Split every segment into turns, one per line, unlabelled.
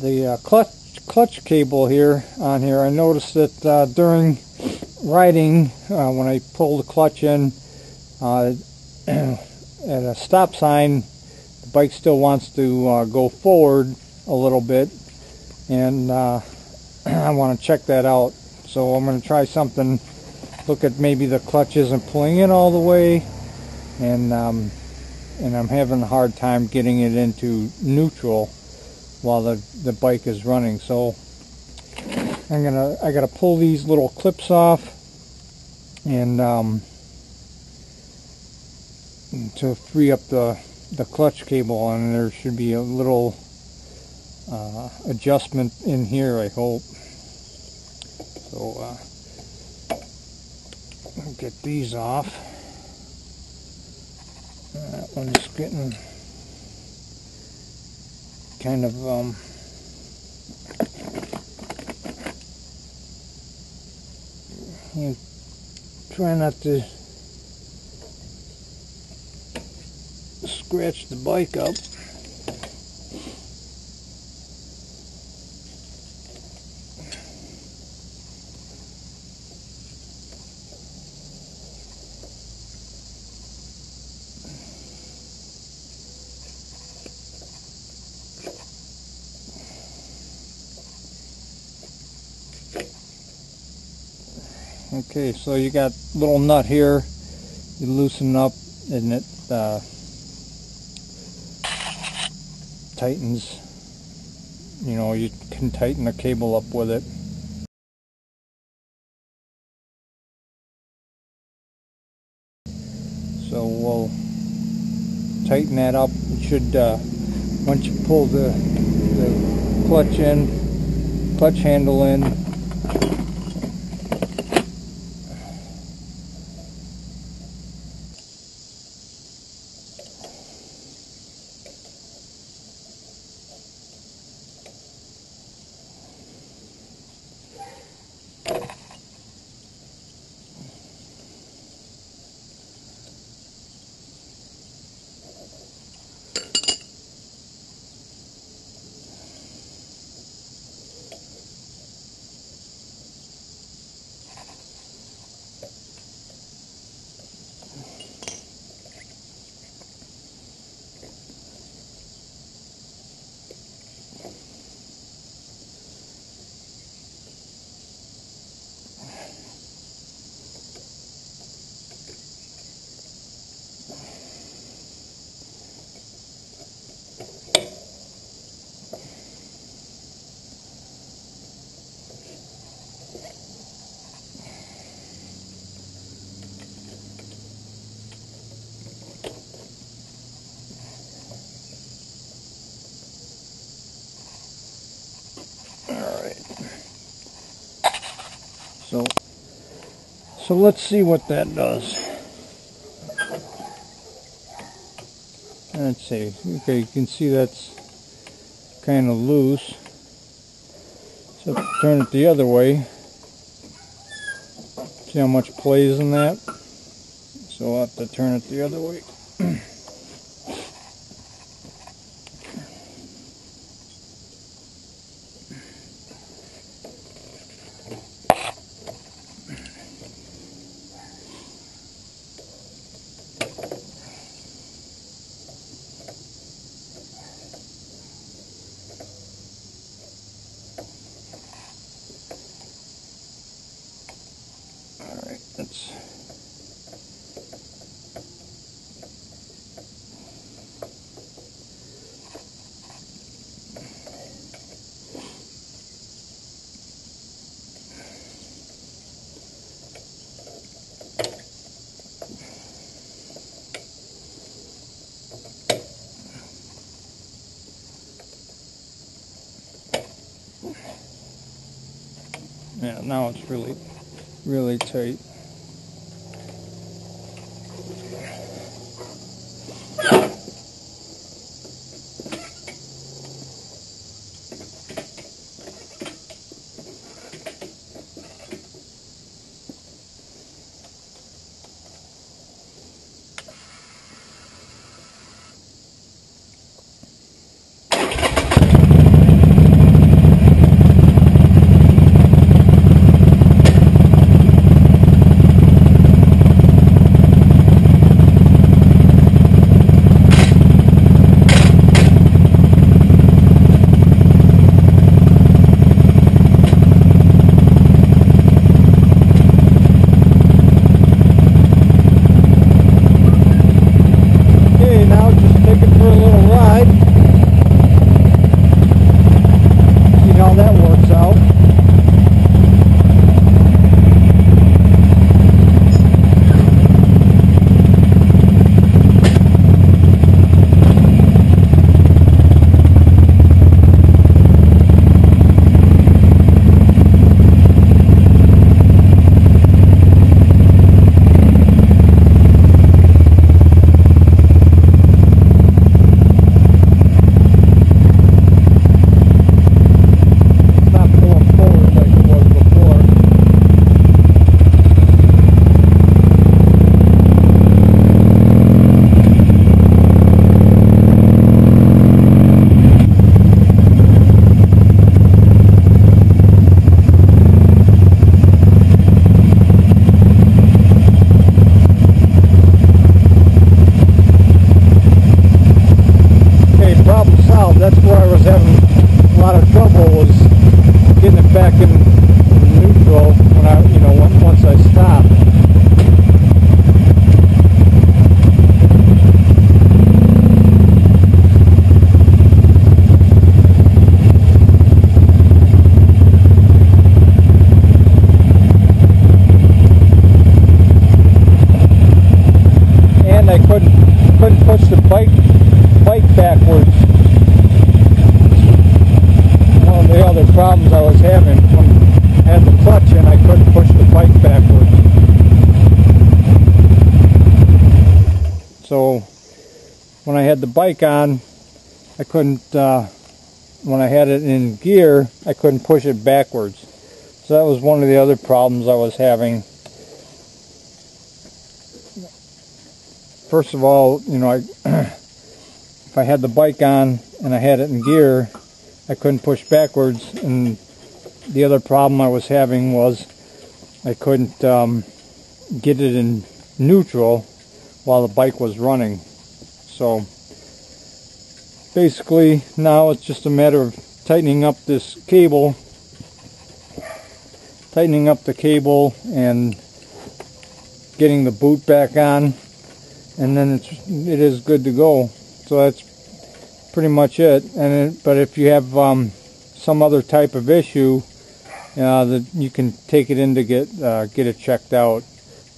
the clutch cable here on here. I noticed that during riding, when I pull the clutch in at a stop sign, the bike still wants to go forward a little bit, and I want to check that out. So I'm going to try something. Look at maybe the clutch isn't pulling in all the way, and I'm having a hard time getting it into neutral while the bike is running. So I gotta pull these little clips off and to free up the clutch cable, and there should be a little adjustment in here, I hope. So I'll get these off. That one's getting kind of you try not to scratch the bike up. Okay, so you got a little nut here, you loosen up and it tightens. You know, you can tighten the cable up with it. So we'll tighten that up. It should, once you pull the clutch handle in, So let's see what that does. Let's see. Okay, you can see that's kind of loose. So turn it the other way. See how much plays in that? So I'll have to turn it the other way. Yeah, now it's really tight. valve. That's where I was having a lot of trouble, was getting it back in neutral when I, once I stopped. And I couldn't push the bike backwards. One of the other problems I was having when I had the clutch in, I couldn't push the bike backwards. So when I had the bike on, I couldn't, when I had it in gear, I couldn't push it backwards. So that was one of the other problems I was having. First of all, if I had the bike on and I had it in gear, I couldn't push backwards, and the other problem I was having was I couldn't get it in neutral while the bike was running. So basically now it's just a matter of tightening up this cable, and getting the boot back on, and then it is good to go. So that's pretty much it. But if you have some other type of issue, that you can take it in to get it checked out.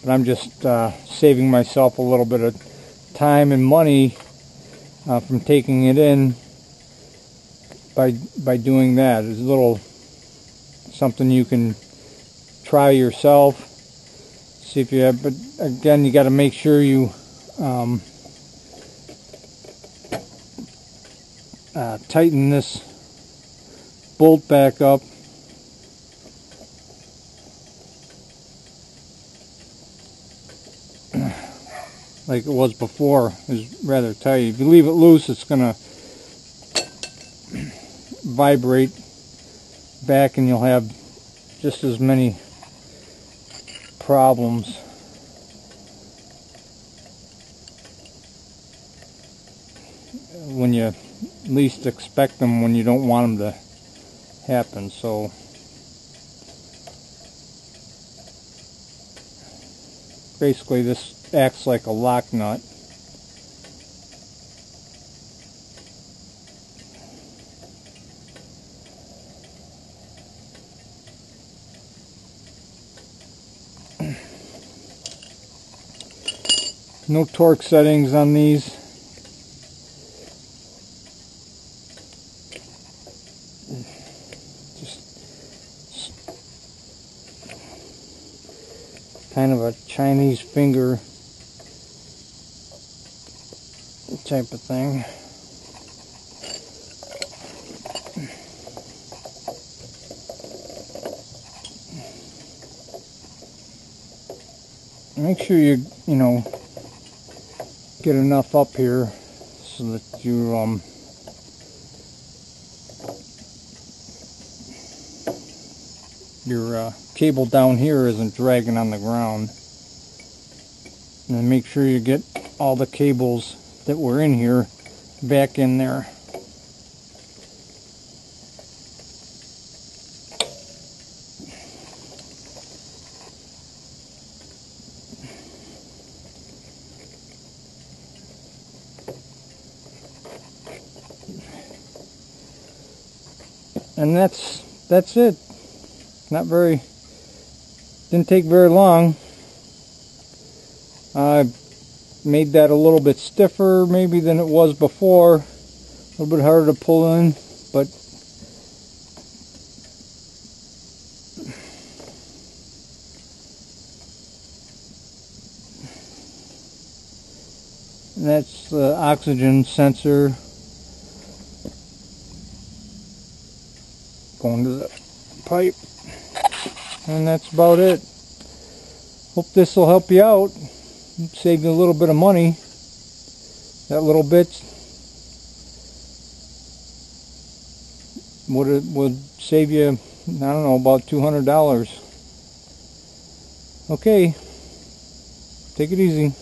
But I'm just saving myself a little bit of time and money from taking it in by doing that. It's a little something you can try yourself, see if you have. But again, you got to make sure you tighten this bolt back up. Like it was before, is rather tight. If you leave it loose, it's gonna vibrate back and you'll have just as many problems. When you least expect them, when you don't want them to happen. So basically this acts like a lock nut. No torque settings on these. Kind of a Chinese finger type of thing. Make sure you get enough up here so that you your cable down here isn't dragging on the ground. And then make sure you get all the cables that were in here back in there. And that's it. Didn't take very long. I made that a little bit stiffer maybe than it was before. A little bit harder to pull in, but that's the oxygen sensor going to the pipe. And that's about it. Hope this will help you out. Save you a little bit of money. That little bit would save you, I don't know, about $200. Okay. Take it easy.